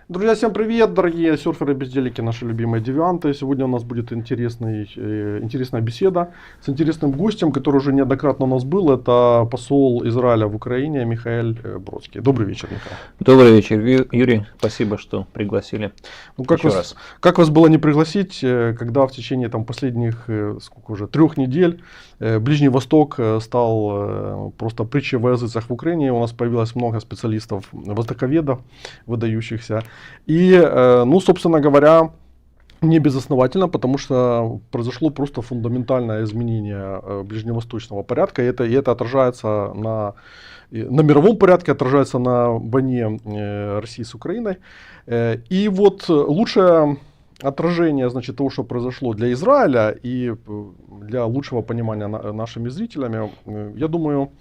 Друзья, всем привет, дорогие серферы, бездельники, наши любимые девианты. Сегодня у нас будет интересная беседа с интересным гостем, который уже неоднократно у нас был. Это посол Израиля в Украине Михаэль Бродский. Добрый вечер, Михаил. Добрый вечер, Юрий. Спасибо, что пригласили. Ну, как вас было не пригласить, когда в течение последних 3 недель Ближний Восток стал просто притчей во языцах в Украине. У нас появилось много специалистов, востоковедов, выдающихся. И, собственно говоря, не безосновательно, потому что произошло просто фундаментальное изменение ближневосточного порядка. И это отражается на мировом порядке, отражается на войне России с Украиной. И вот лучшее отражение, значит, того, что произошло для Израиля и для лучшего понимания нашими зрителями, я думаю,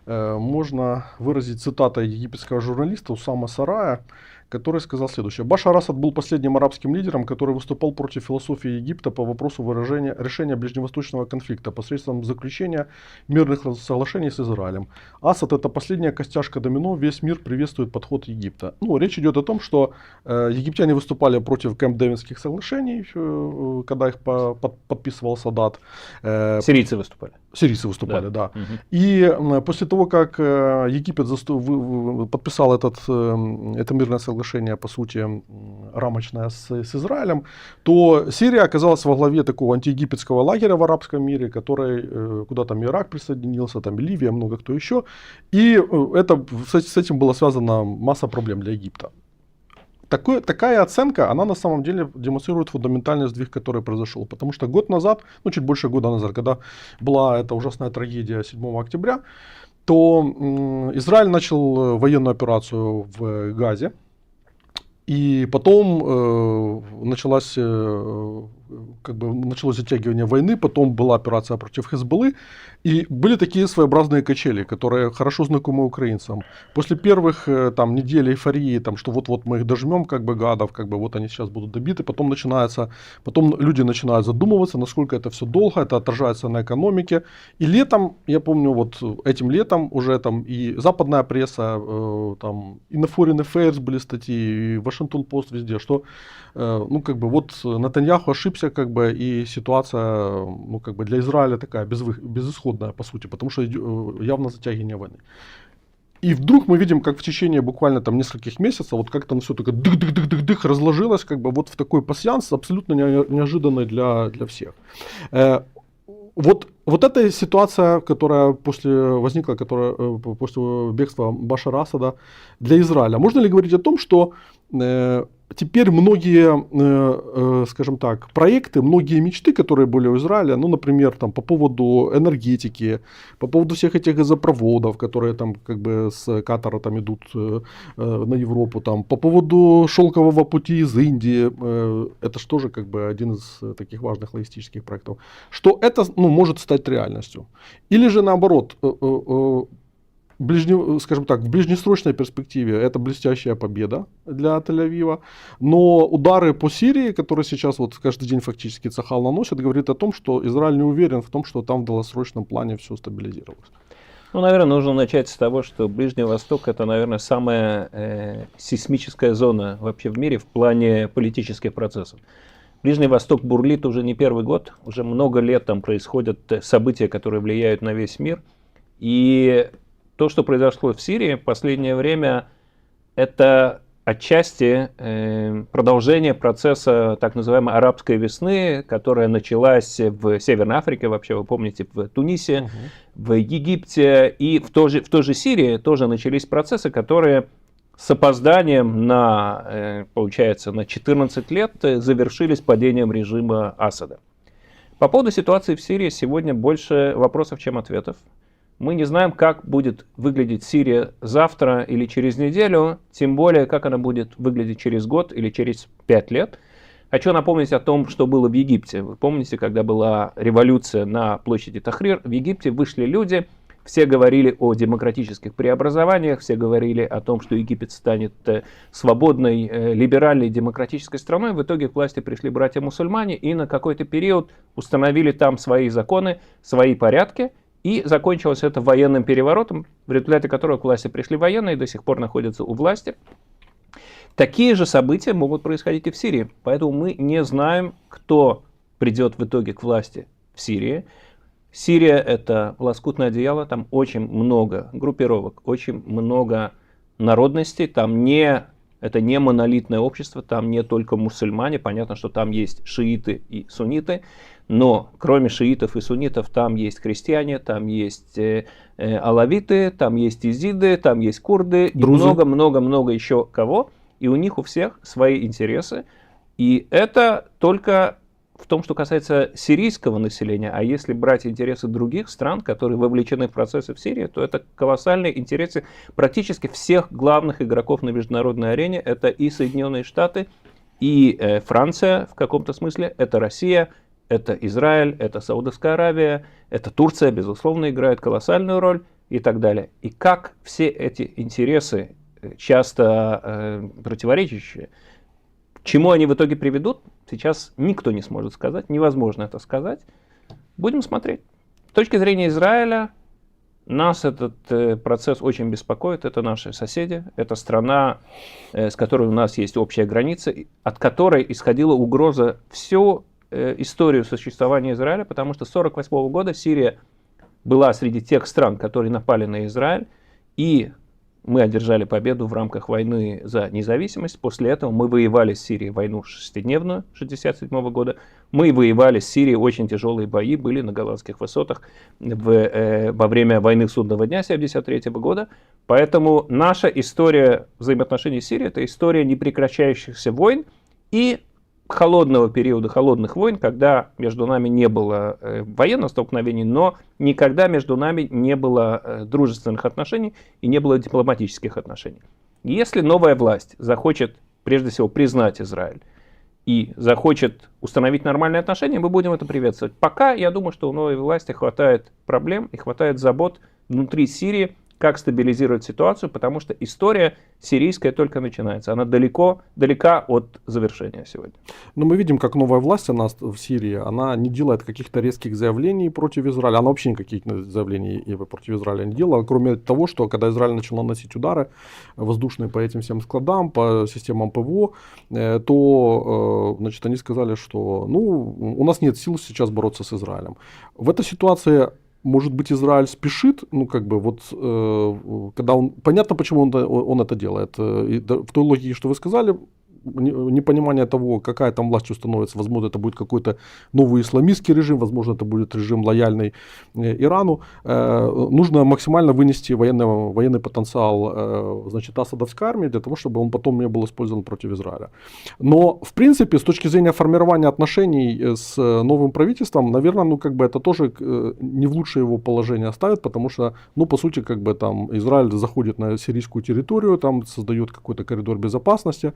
можно выразить цитатой египетского журналиста Усама Сарая, который сказал следующее. Башар Асад был последним арабским лидером, который выступал против философии Египта по вопросу решения ближневосточного конфликта посредством заключения мирных соглашений с Израилем. Асад — это последняя костяшка домино, весь мир приветствует подход Египта. Речь идет о том, что египтяне выступали против Кэмп-Дэвидских соглашений, когда их подписывал Садат. Сирийцы выступали. Сирийцы выступали, да. Угу. И после того, как Египет подписал это мирное соглашение, по сути, рамочное с Израилем, то Сирия оказалась во главе такого антиегипетского лагеря в арабском мире, куда там Ирак присоединился, там Ливия, много кто еще. И с этим была связана масса проблем для Египта. Такая оценка, она на самом деле демонстрирует фундаментальный сдвиг, который произошел. Потому что год назад, чуть больше года назад, когда была эта ужасная трагедия 7 октября, то Израиль начал военную операцию в Газе. И потом началось затягивание войны, потом была операция против Хезболлы, и были такие своеобразные качели, которые хорошо знакомы украинцам. После первых недель эйфории, что вот-вот мы их дожмем, гадов, вот они сейчас будут добиты, потом люди начинают задумываться, насколько это все долго, это отражается на экономике. И летом, я помню, этим летом уже и западная пресса, и на Foreign Affairs были статьи, и Washington Post везде, что Нетаньяху ошибся, и ситуация, для Израиля такая безысходная, по сути, потому что явно затягивание войны. И вдруг мы видим, как в течение буквально нескольких месяцев, как-то все такое дых-дых-дых-дых-дых разложилось, в такой пасьянс, абсолютно неожиданный для всех. Вот эта ситуация, которая возникла после бегства Башара Асада для Израиля. Можно ли говорить о том, что теперь многие, скажем так, проекты, многие мечты, которые были у Израиля, например, по поводу энергетики, по поводу всех этих газопроводов, которые с Катара идут на Европу, по поводу шелкового пути из Индии, это же тоже один из таких важных логистических проектов, что это может стать реальностью. Или же наоборот, в ближнесрочной перспективе это блестящая победа для Тель-Авива, но удары по Сирии, которые сейчас каждый день фактически Цахал наносит, говорит о том, что Израиль не уверен в том, что там в долгосрочном плане все стабилизировалось. Наверное, нужно начать с того, что Ближний Восток — это, наверное, самая сейсмическая зона вообще в мире в плане политических процессов. Ближний Восток бурлит уже не первый год, уже много лет там происходят события, которые влияют на весь мир. И то, что произошло в Сирии в последнее время, это отчасти продолжение процесса так называемой арабской весны, которая началась в Северной Африке, вообще вы помните, в Тунисе, в Египте, и в той же Сирии тоже начались процессы, которые с опозданием получается, на 14 лет завершились падением режима Асада. По поводу ситуации в Сирии сегодня больше вопросов, чем ответов. Мы не знаем, как будет выглядеть Сирия завтра или через неделю, тем более, как она будет выглядеть через год или через 5 лет. Хочу напомнить о том, что было в Египте. Вы помните, когда была революция на площади Тахрир, в Египте вышли люди, все говорили о демократических преобразованиях, все говорили о том, что Египет станет свободной, либеральной, демократической страной. В итоге к власти пришли братья-мусульмане и на какой-то период установили там свои законы, свои порядки. И закончилось это военным переворотом, в результате которого к власти пришли военные и до сих пор находятся у власти. Такие же события могут происходить и в Сирии. Поэтому мы не знаем, кто придет в итоге к власти в Сирии. Сирия – это лоскутное одеяло, там очень много группировок, очень много народностей, это не монолитное общество, там не только мусульмане, понятно, что там есть шииты и сунниты, но кроме шиитов и суннитов там есть христиане, там есть алавиты, там есть изиды, там есть курды, Друзы. и много-много-много еще кого, и у них у всех свои интересы, и это только в том, что касается сирийского населения, а если брать интересы других стран, которые вовлечены в процессы в Сирии, то это колоссальные интересы практически всех главных игроков на международной арене. Это и Соединенные Штаты, и Франция в каком-то смысле, это Россия, это Израиль, это Саудовская Аравия, это Турция, безусловно, играет колоссальную роль и так далее. И как все эти интересы, часто противоречащие, к чему они в итоге приведут, сейчас никто не сможет сказать, невозможно это сказать. Будем смотреть. С точки зрения Израиля, нас этот процесс очень беспокоит. Это наши соседи, это страна, с которой у нас есть общая граница, от которой исходила угроза всю историю существования Израиля, потому что с 1948 года Сирия была среди тех стран, которые напали на Израиль, и мы одержали победу в рамках войны за независимость. После этого мы воевали с Сирией войну шестидневную 1967 года. Мы воевали с Сирией, очень тяжелые бои были на Голландских высотах во время войны Судного дня 1973 года. Поэтому наша история взаимоотношений с Сирией – это история непрекращающихся войн и холодного периода, холодных войн, когда между нами не было военных столкновений, но никогда между нами не было дружественных отношений и не было дипломатических отношений. Если новая власть захочет, прежде всего, признать Израиль и захочет установить нормальные отношения, мы будем это приветствовать. Пока, я думаю, что у новой власти хватает проблем и хватает забот внутри Сирии, как стабилизировать ситуацию, потому что история сирийская только начинается. Она далека от завершения сегодня. Но мы видим, как новая власть она в Сирии, она не делает каких-то резких заявлений против Израиля. Она вообще никаких заявлений против Израиля не делала, кроме того, что когда Израиль начал наносить удары воздушные по этим всем складам, по системам ПВО, то значит, они сказали, что у нас нет сил сейчас бороться с Израилем. В этой ситуации, может быть, Израиль спешит, когда понятно, почему он это делает. В той логике, что вы сказали, непонимание того, какая там власть установится, возможно, это будет какой-то новый исламистский режим, возможно, это будет режим лояльный Ирану. Нужно максимально вынести военный потенциал, значит, асадовской армии для того, чтобы он потом не был использован против Израиля. Но, в принципе, с точки зрения формирования отношений с новым правительством, наверное, это тоже не в лучшее его положение ставит, потому что, по сути, там Израиль заходит на сирийскую территорию, там создает какой-то коридор безопасности,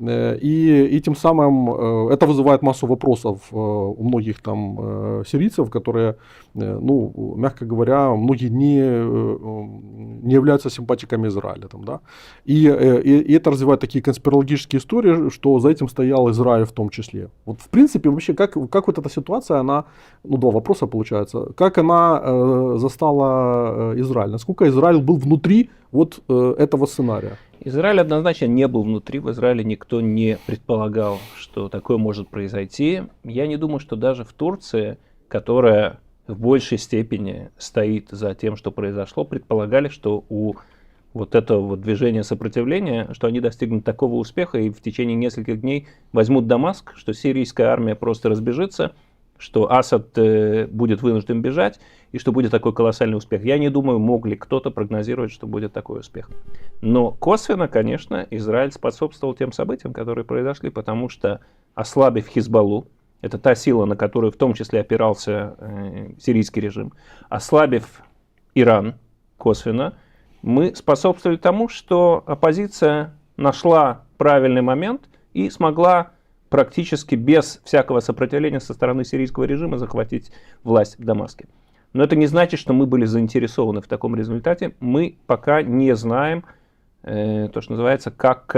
и тем самым это вызывает массу вопросов у многих там сирийцев, которые, мягко говоря, многие не являются симпатиками Израиля. Там, да? И это развивает такие конспирологические истории, что за этим стоял Израиль в том числе. Вот в принципе, вообще, как вот эта ситуация, она, два вопроса получается, как она застала Израиль, насколько Израиль был внутри вот этого сценария? Израиль однозначно не был внутри, в Израиле никто не предполагал, что такое может произойти. Я не думаю, что даже в Турции, которая в большей степени стоит за тем, что произошло, предполагали, что у вот этого вот движения сопротивления, что они достигнут такого успеха и в течение нескольких дней возьмут Дамаск, что сирийская армия просто разбежится, что Асад будет вынужден бежать, и что будет такой колоссальный успех. Я не думаю, мог ли кто-то прогнозировать, что будет такой успех. Но косвенно, конечно, Израиль способствовал тем событиям, которые произошли, потому что, ослабив Хизбаллу, это та сила, на которую в том числе опирался сирийский режим, ослабив Иран косвенно, мы способствовали тому, что оппозиция нашла правильный момент и смогла практически без всякого сопротивления со стороны сирийского режима захватить власть в Дамаске. Но это не значит, что мы были заинтересованы в таком результате. Мы пока не знаем, то, что называется, как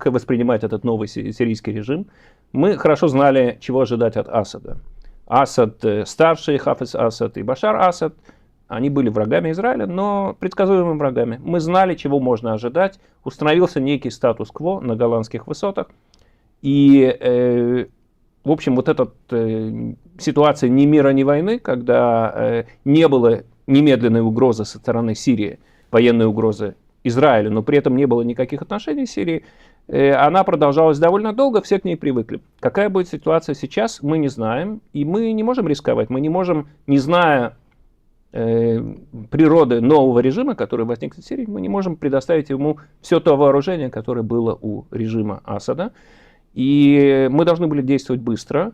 воспринимать этот новый сирийский режим. Мы хорошо знали, чего ожидать от Асада. Асад старший, Хафиз Асад и Башар Асад, они были врагами Израиля, но предсказуемыми врагами. Мы знали, чего можно ожидать. Установился некий статус-кво на голландских высотах. И, в общем, вот эта ситуация ни мира, ни войны, когда не было немедленной угрозы со стороны Сирии, военной угрозы Израилю, но при этом не было никаких отношений с Сирией, она продолжалась довольно долго, все к ней привыкли. Какая будет ситуация сейчас, мы не знаем, и мы не можем рисковать, мы не можем, не зная природы нового режима, который возник в Сирии, мы не можем предоставить ему все то вооружение, которое было у режима Асада. И мы должны были действовать быстро,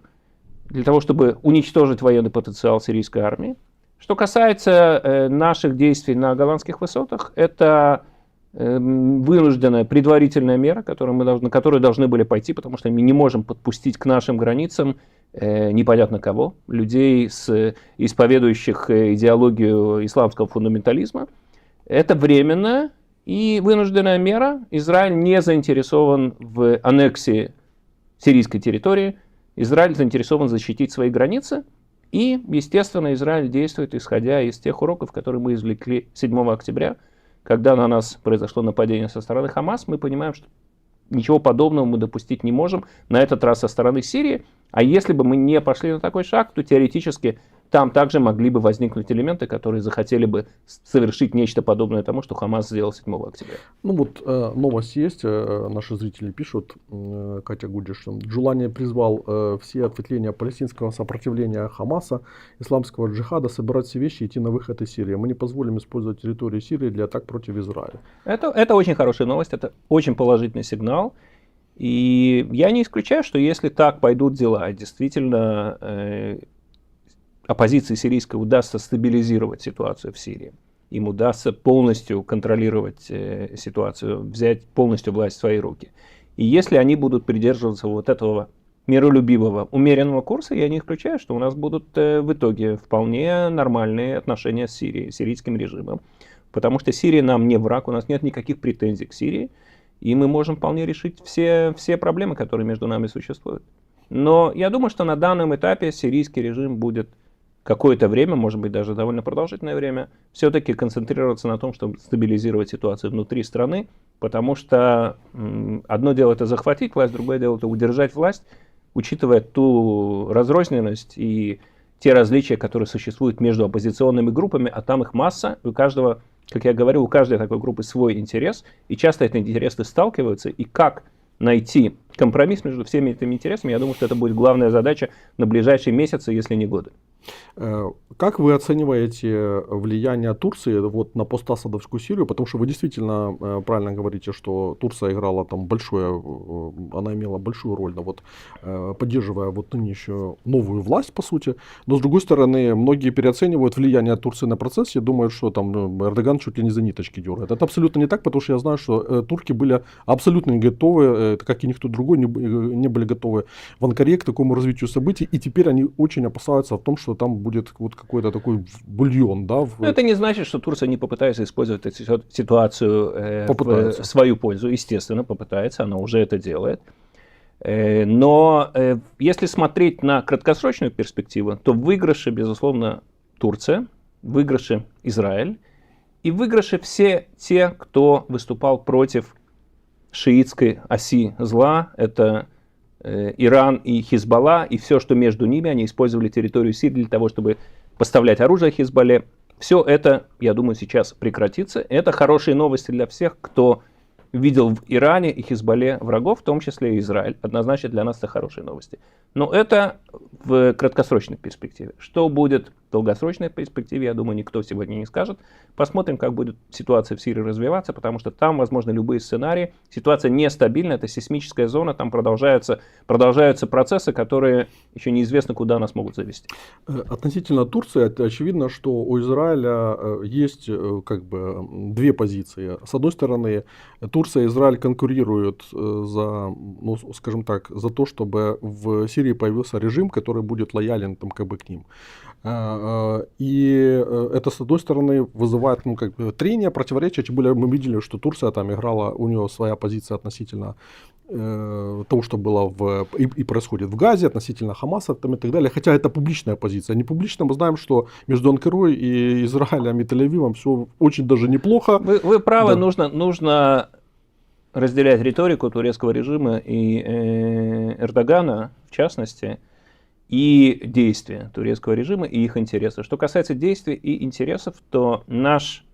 для того, чтобы уничтожить военный потенциал сирийской армии. Что касается наших действий на голландских высотах, это вынужденная предварительная мера, на которую должны были пойти, потому что мы не можем подпустить к нашим границам непонятно кого, людей, исповедующих идеологию исламского фундаментализма. Это временная и вынужденная мера. Израиль не заинтересован в аннексии сирийской территории. Израиль заинтересован защитить свои границы. И, естественно, Израиль действует, исходя из тех уроков, которые мы извлекли 7 октября, когда на нас произошло нападение со стороны Хамас. Мы понимаем, что ничего подобного мы допустить не можем, на этот раз со стороны Сирии. А если бы мы не пошли на такой шаг, то теоретически там также могли бы возникнуть элементы, которые захотели бы совершить нечто подобное тому, что Хамас сделал 7 октября. Ну вот новость есть, наши зрители пишут, Катя Гудиш, Джулани призвал все ответвления палестинского сопротивления Хамаса, исламского джихада собирать все вещи и идти на выход из Сирии. Мы не позволим использовать территорию Сирии для атак против Израиля. Это очень хорошая новость, это очень положительный сигнал. И я не исключаю, что если так пойдут дела, действительно оппозиции сирийской удастся стабилизировать ситуацию в Сирии, им удастся полностью контролировать ситуацию, взять полностью власть в свои руки. И если они будут придерживаться вот этого миролюбивого, умеренного курса, я не исключаю, что у нас будут в итоге вполне нормальные отношения с Сирией, сирийским режимом. Потому что Сирия нам не враг, у нас нет никаких претензий к Сирии, и мы можем вполне решить все проблемы, которые между нами существуют. Но я думаю, что на данном этапе сирийский режим будет какое-то время, может быть даже довольно продолжительное время, все-таки концентрироваться на том, чтобы стабилизировать ситуацию внутри страны, потому что одно дело это захватить власть, другое дело это удержать власть, учитывая ту разрозненность и те различия, которые существуют между оппозиционными группами, а там их масса, у каждого, как я говорю, у каждой такой группы свой интерес, и часто эти интересы сталкиваются, и как найти компромисс между всеми этими интересами, я думаю, что это будет главная задача на ближайшие месяцы, если не годы. Как вы оцениваете влияние Турции вот на постасадовскую Сирию? Потому что вы действительно правильно говорите, что Турция играла там она имела большую роль, да, вот, поддерживая вот нынешнюю новую власть, по сути. Но с другой стороны, многие переоценивают влияние Турции на процесс и думают, что там Эрдоган чуть ли не за ниточки дергает. Это абсолютно не так, потому что я знаю, что турки были абсолютно не готовы, как и никто другой, не были готовы в Анкаре к такому развитию событий. И теперь они очень опасаются о том, что там будет вот какой-то такой бульон. Да, Но это не значит, что Турция не попытается использовать эту ситуацию в свою пользу. Естественно, попытается, она уже это делает. Но если смотреть на краткосрочную перспективу, то в выигрыше, безусловно, Турция, в выигрыше Израиль и в выигрыше все те, кто выступал против шиитской оси зла. Это Иран и Хизбалла, и все, что между ними, они использовали территорию Сирии для того, чтобы поставлять оружие Хизбалле. Все это, я думаю, сейчас прекратится. Это хорошие новости для всех, кто видел в Иране и Хизбалле врагов, в том числе и Израиль. Однозначно для нас это хорошие новости. Но это в краткосрочной перспективе. Что будет в долгосрочной перспективе, я думаю, никто сегодня не скажет. Посмотрим, как будет ситуация в Сирии развиваться, потому что там возможны любые сценарии. Ситуация нестабильна, это сейсмическая зона, там продолжаются процессы, которые еще неизвестно, куда нас могут завести. Относительно Турции, это очевидно, что у Израиля есть как бы две позиции. С одной стороны, Турция и Израиль конкурируют за, ну, скажем так, за то, чтобы в Сирии появился режим, который будет лоялен там, как бы, к ним. И это, с одной стороны, вызывает ну, как бы, трения, противоречия. Тем более мы видели, что Турция там играла, у нее своя позиция относительно того, что было и происходит в Газе, относительно Хамаса там, и так далее. Хотя это публичная позиция. Не публично мы знаем, что между Анкарой и Израилем и Тель-Авивом все очень даже неплохо. Вы правы, Да. нужно разделять риторику турецкого режима и Эрдогана, в частности, и действия турецкого режима и их интересы. Что касается действий и интересов, то наш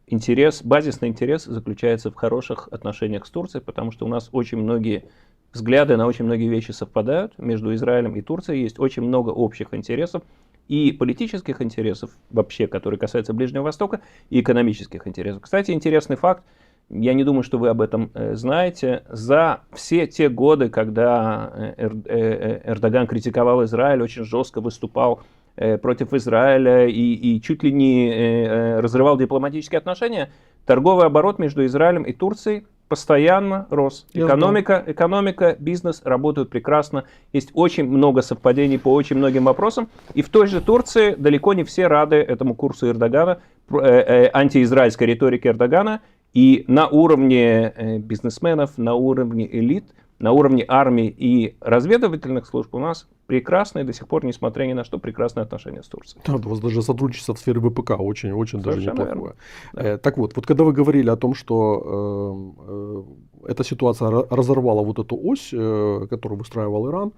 интерес, базисный интерес заключается в хороших отношениях с Турцией, потому что у нас очень многие взгляды на очень многие вещи совпадают. Между Израилем и Турцией есть очень много общих интересов и политических интересов вообще, которые касаются Ближнего Востока, и экономических интересов. Кстати, интересный факт, я не думаю, что вы об этом знаете, за все те годы, когда Эрдоган критиковал Израиль, очень жестко выступал против Израиля и чуть ли не разрывал дипломатические отношения, торговый оборот между Израилем и Турцией постоянно рос. Экономика, бизнес работают прекрасно. Есть очень много совпадений по очень многим вопросам. И в той же Турции далеко не все рады этому курсу Эрдогана, антиизраильской риторике Эрдогана. И на уровне бизнесменов, на уровне элит, на уровне армии и разведывательных служб у нас прекрасные, до сих пор, несмотря ни на что, прекрасные отношения с Турцией. Да, у вас даже сотрудничество в сфере ВПК очень даже неплохое. Да. Так вот когда вы говорили о том, что эта ситуация разорвала вот эту ось, которую выстраивал Иран,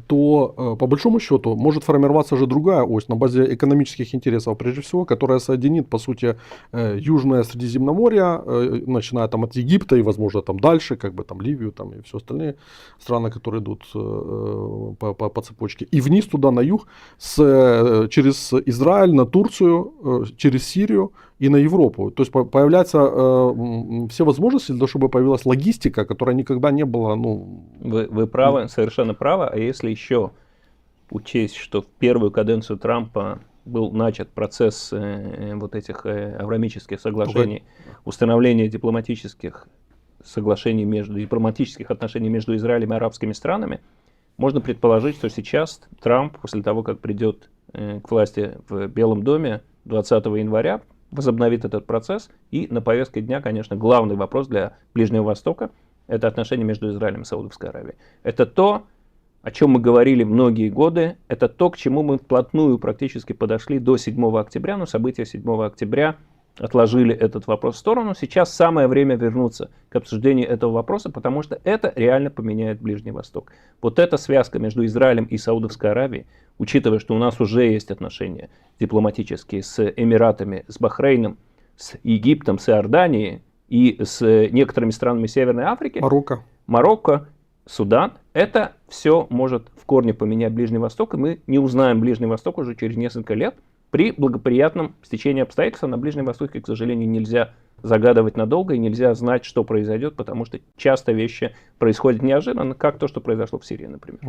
то по большому счету может формироваться же другая ось на базе экономических интересов, прежде всего, которая соединит, по сути, Южное Средиземноморье, начиная там от Египта и, возможно, там дальше, как бы там Ливию там, и все остальные страны, которые идут по цепочке, и вниз туда, на юг, через Израиль на Турцию, через Сирию и на Европу. То есть появляются все возможности для того, чтобы появилась логистика, которая никогда не была. Вы правы, совершенно правы. А если еще учесть, что в первую каденцию Трампа был начат процесс вот этих авраамических соглашений, установления дипломатических отношений между Израилем и арабскими странами, можно предположить, что сейчас Трамп, после того, как придет к власти в Белом доме 20 января, возобновит этот процесс. И на повестке дня, конечно, главный вопрос для Ближнего Востока – это отношения между Израилем и Саудовской Аравией. Это то, о чем мы говорили многие годы, это то, к чему мы вплотную практически подошли до 7 октября, но события 7 октября отложили этот вопрос в сторону. Сейчас самое время вернуться к обсуждению этого вопроса, потому что это реально поменяет Ближний Восток. Вот эта связка между Израилем и Саудовской Аравией, учитывая, что у нас уже есть отношения дипломатические с Эмиратами, с Бахрейном, с Египтом, с Иорданией и с некоторыми странами Северной Африки, Марокко, Судан, это все может в корне поменять Ближний Восток, и мы не узнаем Ближний Восток уже через несколько лет. При благоприятном стечении обстоятельств на Ближнем Востоке, к сожалению, нельзя загадывать надолго и нельзя знать, что произойдет, потому что часто вещи происходят неожиданно, как то, что произошло в Сирии, например.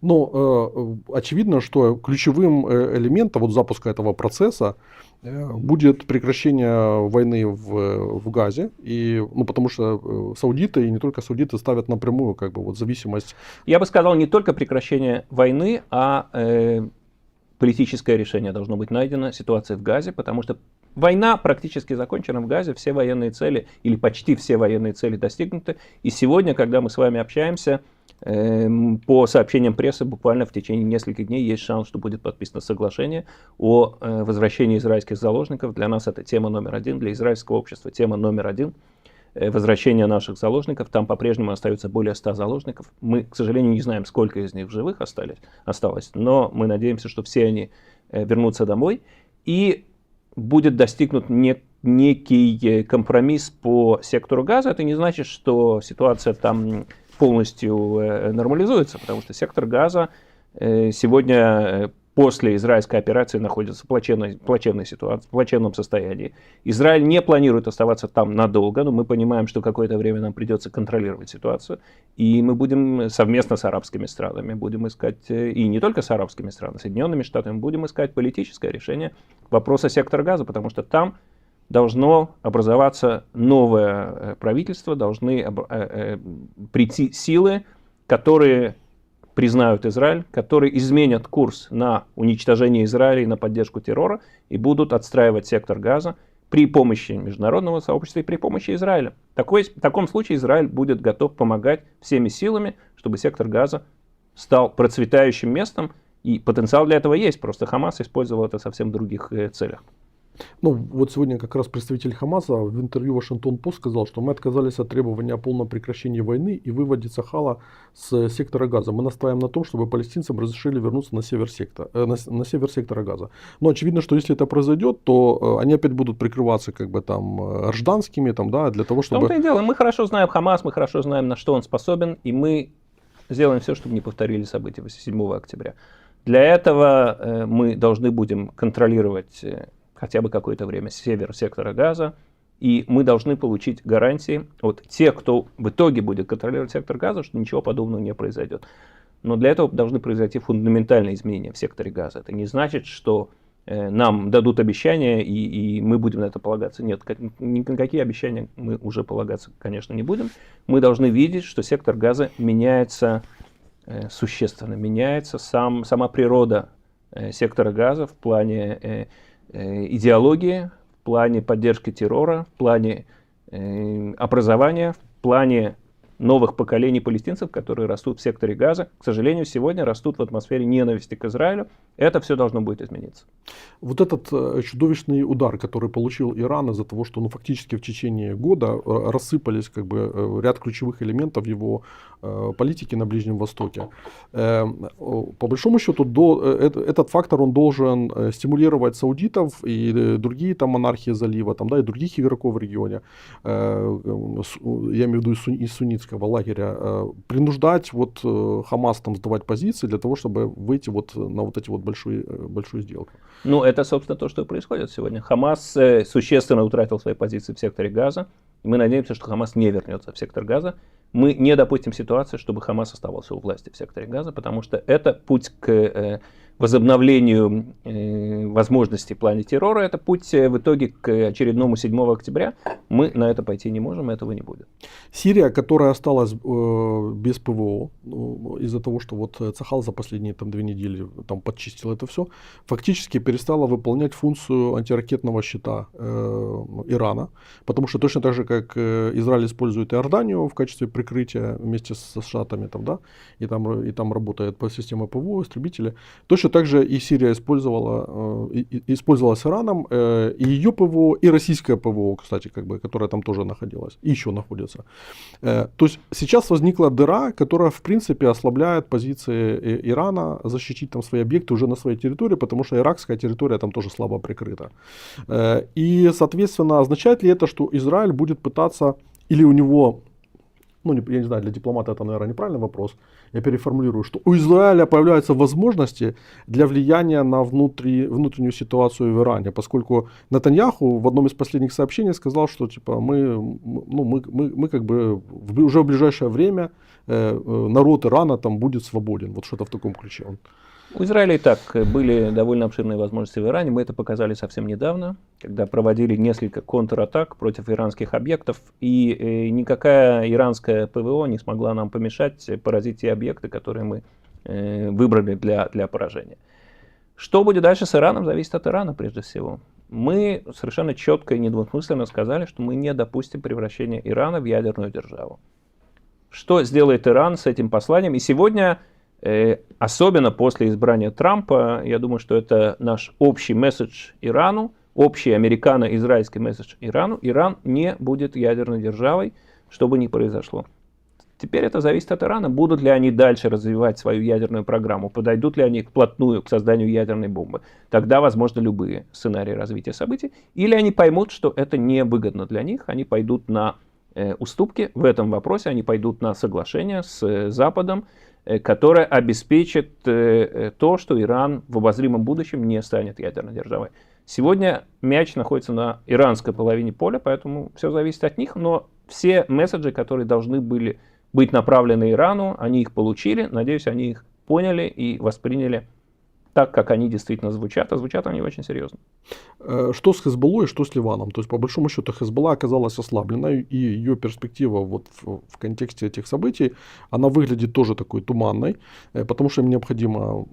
Но очевидно, что ключевым элементом вот запуска этого процесса будет прекращение войны в Газе, потому что саудиты, и не только саудиты, ставят напрямую как бы, вот, зависимость. Я бы сказал, не только прекращение войны, а политическое решение должно быть найдено ситуации в Газе, потому что война практически закончена в Газе, все военные цели или почти все военные цели достигнуты. И сегодня, когда мы с вами общаемся, по сообщениям прессы, буквально в течение нескольких дней есть шанс, что будет подписано соглашение о возвращении израильских заложников. Для нас это тема номер один, для израильского общества тема номер один. Возвращение наших заложников. Там по-прежнему остается более 100 заложников. Мы, к сожалению, не знаем, сколько из них в живых осталось, но мы надеемся, что все они вернутся домой. И будет достигнут некий компромисс по сектору Газа. Это не значит, что ситуация там полностью нормализуется, потому что сектор Газа сегодня после израильской операции находится в плачевной ситуации, в плачевном состоянии. Израиль не планирует оставаться там надолго, но мы понимаем, что какое-то время нам придется контролировать ситуацию. И мы будем совместно с арабскими странами, будем искать, и не только с арабскими странами, Соединенными Штатами, будем искать политическое решение вопроса сектора Газа, потому что там должно образоваться новое правительство, должны прийти силы, которые признают Израиль, которые изменят курс на уничтожение Израиля и на поддержку террора и будут отстраивать сектор Газа при помощи международного сообщества и при помощи Израиля. В таком случае Израиль будет готов помогать всеми силами, чтобы сектор Газа стал процветающим местом, и потенциал для этого есть, просто Хамас использовал это совсем в других целях. Ну, вот сегодня как раз представитель Хамаса в интервью Вашингтон-Пост сказал, что мы отказались от требования о полном прекращении войны и выводе Цахала с сектора Газа. Мы настаиваем на том, чтобы палестинцам разрешили вернуться на север сектора Газа. Но очевидно, что если это произойдет, то они опять будут прикрываться как бы там гражданскими, там, да, для того, чтобы... В том-то и дело, мы хорошо знаем Хамас, мы хорошо знаем, на что он способен, и мы сделаем все, чтобы не повторили события 7 октября. Для этого мы должны будем контролировать хотя бы какое-то время север сектора Газа, и мы должны получить гарантии от тех, кто в итоге будет контролировать сектор Газа, что ничего подобного не произойдет. Но для этого должны произойти фундаментальные изменения в секторе Газа. Это не значит, что нам дадут обещания, и мы будем на это полагаться. Нет, ни на какие обещания мы уже полагаться, конечно, не будем. Мы должны видеть, что сектор Газа меняется существенно, меняется сама природа сектора Газа в плане идеологии, в плане поддержки террора, в плане образования, в плане новых поколений палестинцев, которые растут в секторе Газа, к сожалению, сегодня растут в атмосфере ненависти к Израилю. Это все должно будет измениться. Вот этот чудовищный удар, который получил Иран из-за того, что фактически в течение года рассыпались как бы ряд ключевых элементов его политики на Ближнем Востоке. По большому счету, этот фактор он должен стимулировать саудитов и другие там монархии залива, там, да, и других игроков в регионе, я имею в виду из суннитского лагеря, принуждать вот Хамас там сдавать позиции для того, чтобы выйти вот на вот эти вот большую сделку. Ну, это, собственно, то, что и происходит сегодня. Хамас существенно утратил свои позиции в секторе Газа. И мы надеемся, что Хамас не вернется в сектор Газа. Мы не допустим ситуации, чтобы Хамас оставался у власти в секторе Газа, потому что это путь к возобновлению возможностей в плане террора, это путь в итоге к очередному 7 октября. Мы на это пойти не можем, этого не будет. Сирия, которая осталась без ПВО, из-за того, что вот Цахал за последние там 2 недели там подчистил это все, фактически перестала выполнять функцию антиракетного щита Ирана, потому что точно так же, как Израиль использует Иорданию в качестве прикрытия вместе с Штатами, там, да, и там работает по системе ПВО, истребители, точно так же и Сирия использовалась Ираном, и ее ПВО, и российское ПВО, кстати, как бы, которое там тоже находилось, и еще находится. То есть сейчас возникла дыра, которая в принципе ослабляет позиции Ирана защитить там свои объекты уже на своей территории, потому что иракская территория там тоже слабо прикрыта. И, соответственно, означает ли это, что Израиль будет пытаться, или у него, ну, я не знаю, для дипломата это, наверное, неправильный вопрос, я переформулирую, что у Израиля появляются возможности для влияния на внутреннюю ситуацию в Иране, поскольку Нетаньяху в одном из последних сообщений сказал, что типа мы как бы уже в ближайшее время народ Ирана там будет свободен, вот что-то в таком ключе. У Израиля и так были довольно обширные возможности в Иране. Мы это показали совсем недавно, когда проводили несколько контратак против иранских объектов. И никакая иранская ПВО не смогла нам помешать поразить те объекты, которые мы выбрали для поражения. Что будет дальше с Ираном, зависит от Ирана прежде всего. Мы совершенно четко и недвусмысленно сказали, что мы не допустим превращения Ирана в ядерную державу. Что сделает Иран с этим посланием? И сегодня... Особенно после избрания Трампа, я думаю, что это наш общий месседж Ирану, общий американо-израильский месседж Ирану. Иран не будет ядерной державой, что бы ни произошло. Теперь это зависит от Ирана. Будут ли они дальше развивать свою ядерную программу, подойдут ли они вплотную к созданию ядерной бомбы. Тогда возможны любые сценарии развития событий. Или они поймут, что это невыгодно для них, они пойдут на уступки в этом вопросе, они пойдут на соглашение с Западом, которая обеспечит то, что Иран в обозримом будущем не станет ядерной державой. Сегодня мяч находится на иранской половине поля, поэтому все зависит от них, но все месседжи, которые должны были быть направлены Ирану, они их получили, надеюсь, они их поняли и восприняли так, как они действительно звучат, а звучат они очень серьезно. Что с Хезболлой, что с Ливаном? То есть, по большому счету, Хезболла оказалась ослабленной, и ее перспектива вот в контексте этих событий, она выглядит тоже такой туманной, потому что им необходимо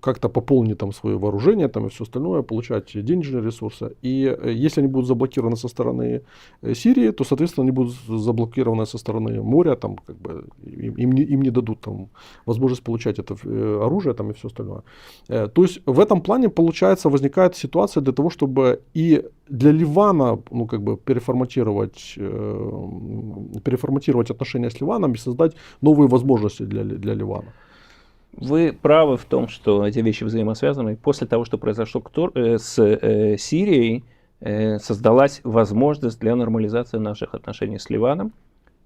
как-то пополнить там свое вооружение там, и все остальное, получать денежные ресурсы. И если они будут заблокированы со стороны Сирии, то, соответственно, они будут заблокированы со стороны моря, там, как бы, им не дадут там, возможность получать это оружие там, и все остальное. То есть в этом плане, получается, возникает ситуация для того, чтобы и для Ливана переформатировать отношения с Ливаном и создать новые возможности для Ливана. Вы правы в том, что эти вещи взаимосвязаны. После того, что произошло с Сирией, создалась возможность для нормализации наших отношений с Ливаном.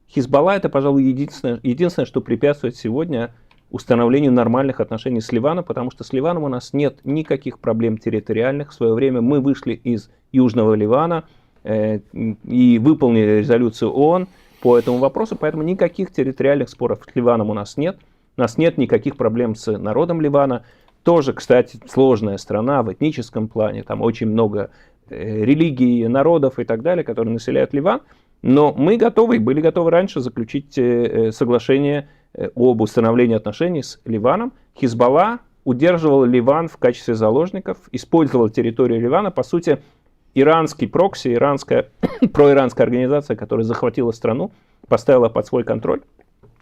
Хизбалла — это, пожалуй, единственное, что препятствует сегодня установлению нормальных отношений с Ливаном, потому что с Ливаном у нас нет никаких проблем территориальных. В свое время мы вышли из Южного Ливана и выполнили резолюцию ООН по этому вопросу, поэтому никаких территориальных споров с Ливаном у нас нет. У нас нет никаких проблем с народом Ливана. Тоже, кстати, сложная страна в этническом плане, там очень много религий, народов и так далее, которые населяют Ливан. Но мы готовы, были готовы раньше заключить соглашение об установлении отношений с Ливаном. Хизбалла удерживал Ливан в качестве заложников, использовал территорию Ливана. По сути, иранский прокси, проиранская организация, которая захватила страну, поставила под свой контроль.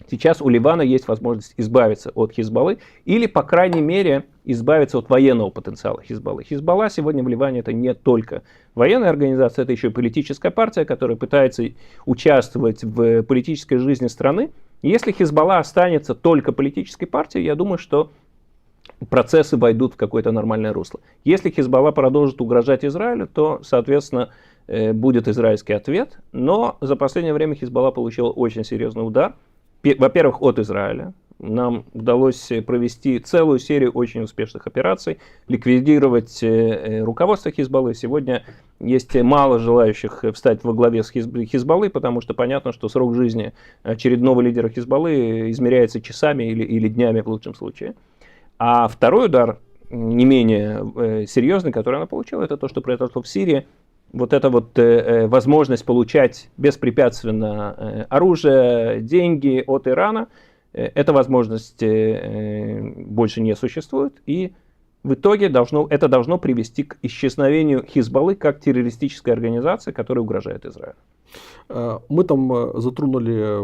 Сейчас у Ливана есть возможность избавиться от Хизбаллы или, по крайней мере, избавиться от военного потенциала Хизбаллы. Хизбалла сегодня в Ливане — это не только военная организация, это еще и политическая партия, которая пытается участвовать в политической жизни страны. Если Хизбалла останется только политической партией, я думаю, что процессы войдут в какое-то нормальное русло. Если Хизбалла продолжит угрожать Израилю, то, соответственно, будет израильский ответ. Но за последнее время Хизбалла получила очень серьезный удар. Во-первых, от Израиля. Нам удалось провести целую серию очень успешных операций, ликвидировать руководство Хизбаллы. Сегодня есть мало желающих встать во главе с Хизбаллы, потому что понятно, что срок жизни очередного лидера Хизбаллы измеряется часами или днями в лучшем случае. А второй удар, не менее серьезный, который она получила, это то, что произошло в Сирии. Вот эта вот возможность получать беспрепятственно оружие, деньги от Ирана, эта возможность больше не существует, и в итоге это должно привести к исчезновению Хизбаллы как террористической организации, которая угрожает Израилю. Мы там затронули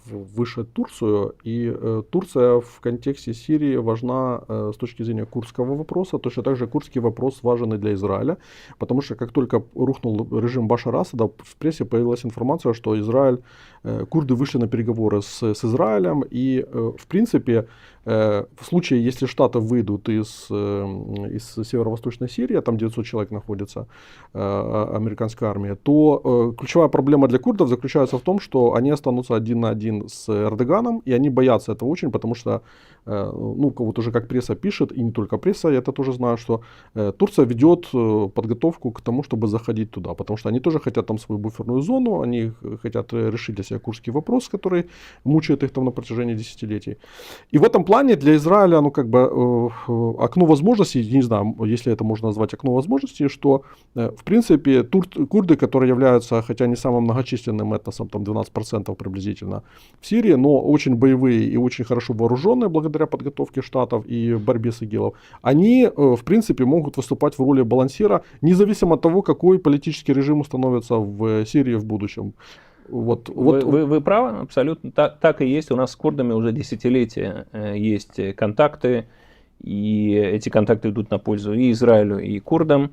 выше Турцию, и Турция в контексте Сирии важна с точки зрения курдского вопроса, точно так же курдский вопрос важен и для Израиля, потому что как только рухнул режим Башара Асада, в прессе появилась информация, что курды вышли на переговоры с Израилем, и в принципе в случае, если Штаты выйдут из северо-восточной Сирии, там 900 человек находится, американская армия, то ключевая проблема для курдов заключается в том, что они останутся один на один с Эрдоганом, и они боятся этого очень, потому что, вот уже как пресса пишет, и не только пресса, я это тоже знаю, что Турция ведет подготовку к тому, чтобы заходить туда, потому что они тоже хотят там свою буферную зону, они хотят решить для себя курдский вопрос, который мучает их там на протяжении десятилетий. И в этом плане для Израиля, окно возможностей, я не знаю, если это можно назвать окно возможностей, что, в принципе, курды, которые являются, хотя не самым многочисленным этносом, там 12% приблизительно в Сирии, но очень боевые и очень хорошо вооруженные благодаря подготовке штатов и борьбе с ИГИЛом, они, в принципе, могут выступать в роли балансира, независимо от того, какой политический режим установится в Сирии в будущем. Вы правы, абсолютно так и есть. У нас с курдами уже десятилетия есть контакты, и эти контакты идут на пользу и Израилю, и курдам.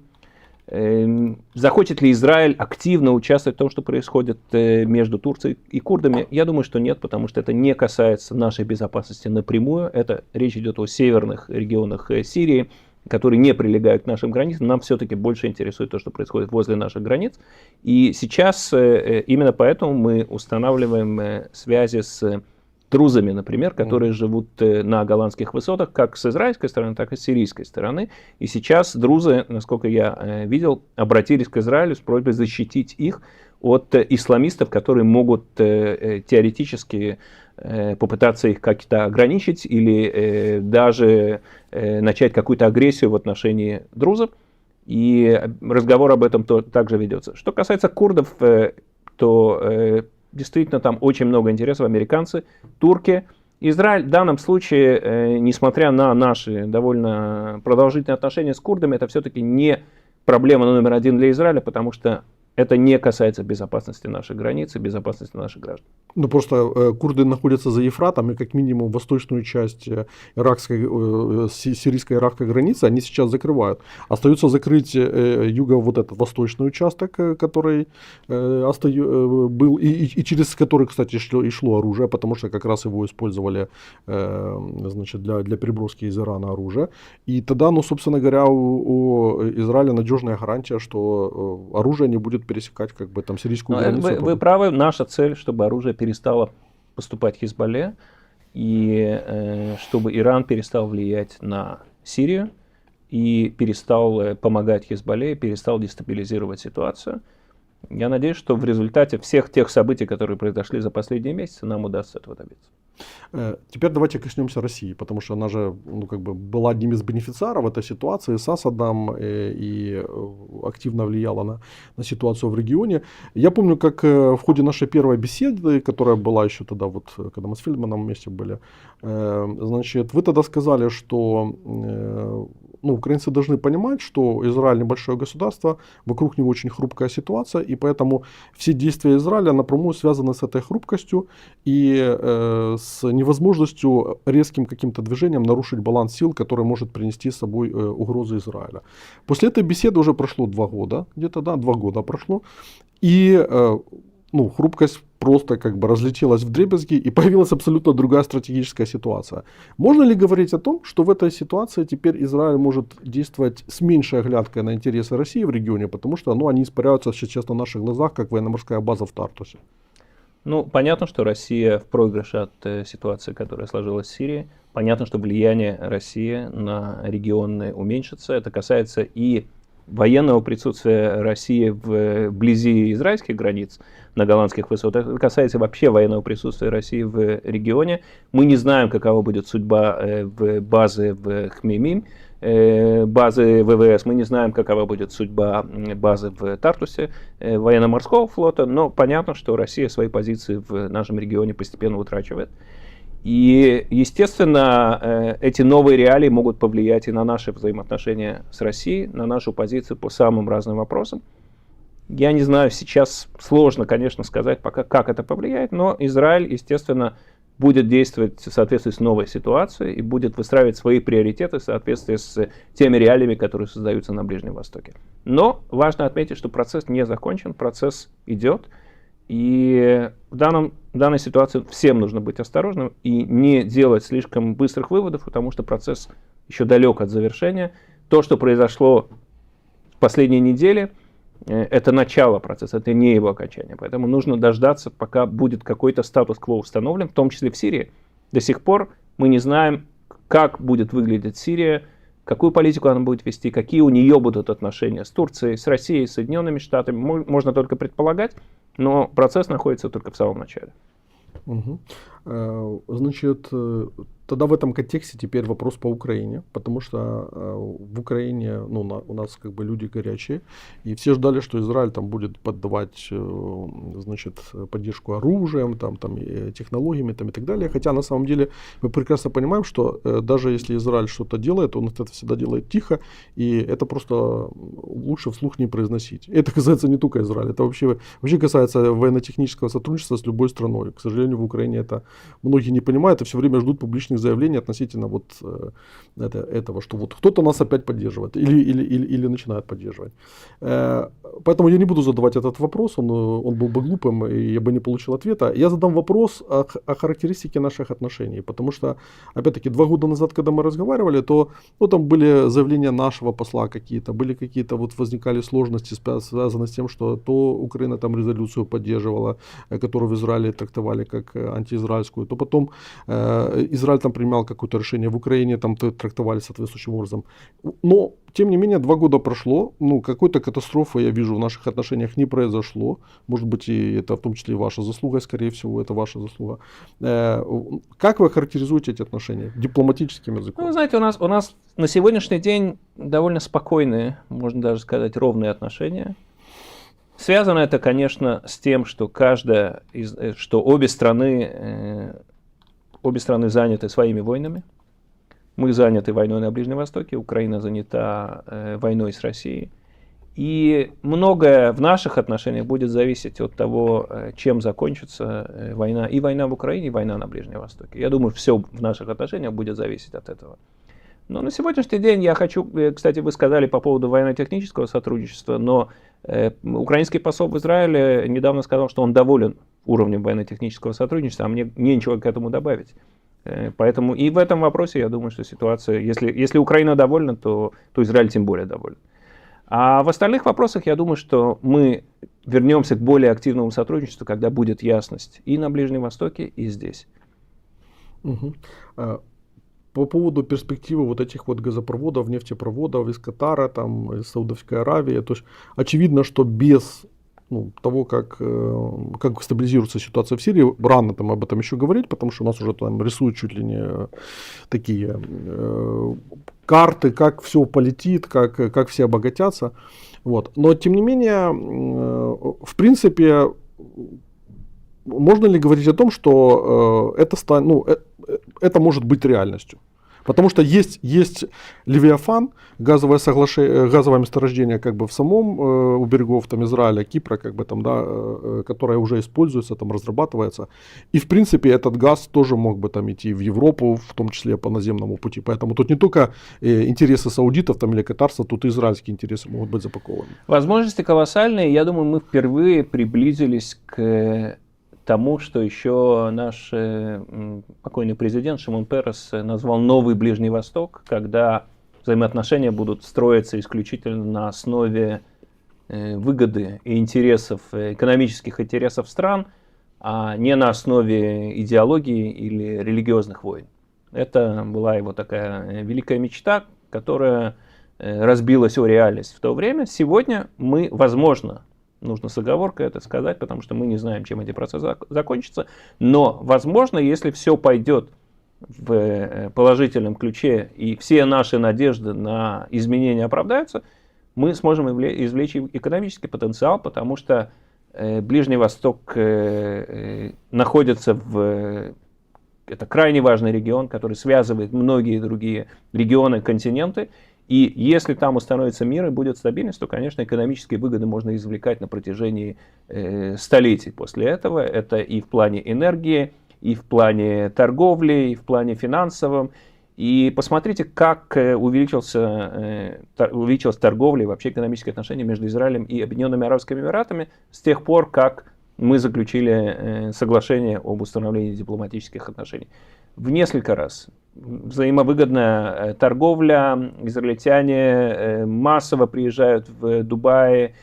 Захочет ли Израиль активно участвовать в том, что происходит между Турцией и курдами? Я думаю, что нет, потому что это не касается нашей безопасности напрямую. Речь идет о северных регионах Сирии, которые не прилегают к нашим границам. Нам все-таки больше интересует то, что происходит возле наших границ. И сейчас именно поэтому мы устанавливаем связи с друзами, например, которые живут на голландских высотах, как с израильской стороны, так и с сирийской стороны. И сейчас друзы, насколько я видел, обратились к Израилю с просьбой защитить их от исламистов, которые могут теоретически попытаться их как-то ограничить или даже начать какую-то агрессию в отношении друзов. И разговор об этом также ведется. Что касается курдов, то действительно там очень много интересов. Американцы, турки. Израиль в данном случае, несмотря на наши довольно продолжительные отношения с курдами, это все-таки не проблема номер один для Израиля, потому что это не касается безопасности нашей границы, безопасности наших граждан. Ну, просто курды находятся за Ефратом, и как минимум восточную часть сирийско-иракской границы они сейчас закрывают. Остается закрыть вот этот восточный участок, который был, и через который, кстати, и шло оружие, потому что как раз его использовали значит, для переброски из Ирана оружия. И тогда, ну, собственно говоря, у Израиля надежная гарантия, что оружие не будет пересекать как бы там сирийскую границу. Вы правы, наша цель, чтобы оружие перестало поступать к Хизбалле, и чтобы Иран перестал влиять на Сирию, и перестал помогать Хизбалле, перестал дестабилизировать ситуацию. Я надеюсь, что в результате всех тех событий, которые произошли за последние месяцы, нам удастся этого добиться. Теперь давайте коснемся России, потому что она же как бы была одним из бенефициаров этой ситуации с Асадом и активно влияла на ситуацию в регионе. Я помню, как в ходе нашей первой беседы, которая была еще тогда, вот, когда мы с Фельдманом вместе были, значит, вы тогда сказали, что украинцы должны понимать, что Израиль небольшое государство, вокруг него очень хрупкая ситуация, и поэтому все действия Израиля напрямую связаны с этой хрупкостью и с невозможностью резким каким-то движением нарушить баланс сил, который может принести с собой угрозы Израиля. После этой беседы уже прошло 2 года, где-то, да, 2 года прошло, и хрупкость просто как бы разлетелась вдребезги, и появилась абсолютно другая стратегическая ситуация. Можно ли говорить о том, что в этой ситуации теперь Израиль может действовать с меньшей оглядкой на интересы России в регионе, потому что они испаряются сейчас на наших глазах, как военно-морская база в Тартусе? Ну, понятно, что Россия в проигрыше от ситуации, которая сложилась в Сирии. Понятно, что влияние России на регион уменьшится. Это касается и военного присутствия России вблизи израильских границ на голландских высотах. Это касается вообще военного присутствия России в регионе. Мы не знаем, какова будет судьба базы в Хмеймим, базы ВВС. Мы не знаем, какова будет судьба базы в Тартусе военно-морского флота, но понятно, что Россия свои позиции в нашем регионе постепенно утрачивает. И, естественно, эти новые реалии могут повлиять и на наши взаимоотношения с Россией, на нашу позицию по самым разным вопросам. Я не знаю, сейчас сложно, конечно, сказать пока, как это повлияет, но Израиль, естественно, будет действовать в соответствии с новой ситуацией и будет выстраивать свои приоритеты в соответствии с теми реалиями, которые создаются на Ближнем Востоке. Но важно отметить, что процесс не закончен, процесс идет. И в данной ситуации всем нужно быть осторожным и не делать слишком быстрых выводов, потому что процесс еще далек от завершения. То, что произошло в последние недели, это начало процесса, это не его окончание. Поэтому нужно дождаться, пока будет какой-то статус-кво установлен, в том числе в Сирии. До сих пор мы не знаем, как будет выглядеть Сирия, какую политику она будет вести, какие у нее будут отношения с Турцией, с Россией, с Соединенными Штатами. Можно только предполагать, но процесс находится только в самом начале. Угу. Значит, тогда в этом контексте теперь вопрос по Украине, потому что в Украине у нас как бы люди горячие, и все ждали, что Израиль там будет поддавать, значит, поддержку оружием, там, технологиями там, и так далее. Хотя на самом деле мы прекрасно понимаем, что даже если Израиль что-то делает, он это всегда делает тихо, и это просто лучше вслух не произносить. Это касается не только Израиля, это вообще касается военно-технического сотрудничества с любой страной. К сожалению, в Украине это многие не понимают и все время ждут публичных заявлений относительно вот этого, что вот кто-то нас опять поддерживает или начинает поддерживать. Поэтому я не буду задавать этот вопрос, он был бы глупым, и я бы не получил ответа. Я задам вопрос о характеристике наших отношений, потому что, опять-таки, 2 года назад, когда мы разговаривали, то там были заявления нашего посла какие-то, были какие-то, возникали сложности, связанные с тем, что то Украина там резолюцию поддерживала, которую в Израиле трактовали как антиизраильскую, происходит, то потом Израиль там принимал какое-то решение, в Украине там трактовали соответствующим образом. Но, тем не менее, 2 года прошло, ну, какой-то катастрофы, я вижу, в наших отношениях не произошло. Может быть, и это в том числе и ваша заслуга, скорее всего, это ваша заслуга. Как вы характеризуете эти отношения дипломатическим языком? Ну, знаете, у нас на сегодняшний день довольно спокойные, можно даже сказать, ровные отношения. Связано это, конечно, с тем, что что обе страны заняты своими войнами. Мы заняты войной на Ближнем Востоке, Украина занята войной с Россией. И многое в наших отношениях будет зависеть от того, чем закончится война. И война в Украине, и война на Ближнем Востоке. Я думаю, все в наших отношениях будет зависеть от этого. Но на сегодняшний день я хочу, кстати, вы сказали по поводу военно-технического сотрудничества, но украинский посол в Израиле недавно сказал, что он доволен уровнем военно-технического сотрудничества, а мне нечего к этому добавить. Поэтому и в этом вопросе я думаю, что ситуация, если Украина довольна, то Израиль тем более доволен. А в остальных вопросах я думаю, что мы вернемся к более активному сотрудничеству, когда будет ясность и на Ближнем Востоке, и здесь. Угу. По поводу перспективы вот этих вот газопроводов, нефтепроводов из Катара, там, из Саудовской Аравии, то есть очевидно, что без того, как стабилизируется ситуация в Сирии, рано там об этом еще говорить, потому что у нас уже там рисуют чуть ли не такие карты, как все полетит, как все обогатятся. Вот. Но тем не менее, в принципе, можно ли говорить о том, что это может быть реальностью? Потому что есть Левиафан, газовое месторождение как бы в самом у берегов там, Израиля, Кипра, как бы, там, да, которое уже используется, там, разрабатывается. И в принципе этот газ тоже мог бы там, идти в Европу, в том числе по наземному пути. Поэтому тут не только интересы саудитов там, или катарцев, тут и израильские интересы могут быть запакованы. Возможности колоссальные. Я думаю, мы впервые приблизились к тому, что еще наш покойный президент Шимон Перес назвал новый Ближний Восток, когда взаимоотношения будут строиться исключительно на основе выгоды и интересов, экономических интересов стран, а не на основе идеологии или религиозных войн. Это была его такая великая мечта, которая разбилась о реальность в то время. Сегодня мы, возможно, нужно с оговоркой это сказать, потому что мы не знаем, чем эти процессы закончатся. Но, возможно, если все пойдет в положительном ключе и все наши надежды на изменения оправдаются, мы сможем извлечь экономический потенциал, потому что Ближний Восток находится это крайне важный регион, который связывает многие другие регионы, континенты. И если там установится мир и будет стабильность, то, конечно, экономические выгоды можно извлекать на протяжении столетий после этого. Это и в плане энергии, и в плане торговли, и в плане финансовом. И посмотрите, как увеличилась торговля и вообще экономические отношения между Израилем и Объединенными Арабскими Эмиратами с тех пор, как мы заключили соглашение об установлении дипломатических отношений. В несколько раз. Взаимовыгодная торговля, израильтяне массово приезжают в Дубай,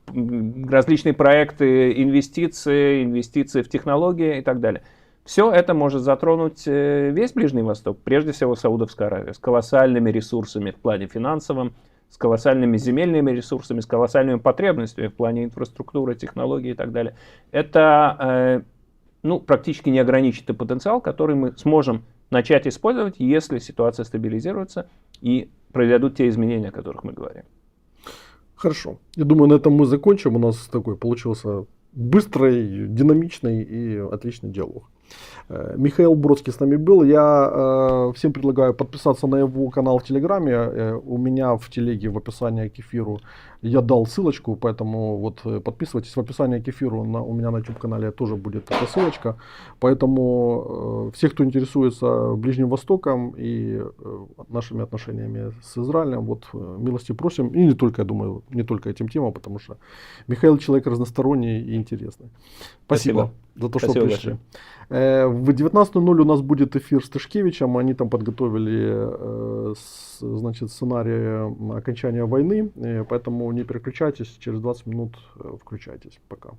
различные проекты, инвестиции в технологии и так далее. Все это может затронуть весь Ближний Восток, прежде всего Саудовская Аравия, с колоссальными ресурсами в плане финансовом, с колоссальными земельными ресурсами, с колоссальными потребностями в плане инфраструктуры, технологий и так далее. Это практически неограниченный потенциал, который мы сможем начать использовать, если ситуация стабилизируется и произойдут те изменения, о которых мы говорим. Хорошо. Я думаю, на этом мы закончим. У нас такой получился быстрый, динамичный и отличный диалог. Михаил Бродский с нами был. Я всем предлагаю подписаться на его канал в Телеграме. У меня в телеге в описании к эфиру я дал ссылочку, поэтому вот подписывайтесь. В описании к эфиру у меня на YouTube канале тоже будет эта ссылочка. Поэтому всех, кто интересуется Ближним Востоком и нашими отношениями с Израилем, вот милости просим. И не только, я думаю, не только этим темам, потому что Михаил человек разносторонний и интересный. Спасибо за то, что пришли. В 19:00 у нас будет эфир с Тышкевичем. Они там подготовили сценарий окончания войны. Поэтому не переключайтесь. Через 20 минут включайтесь. Пока.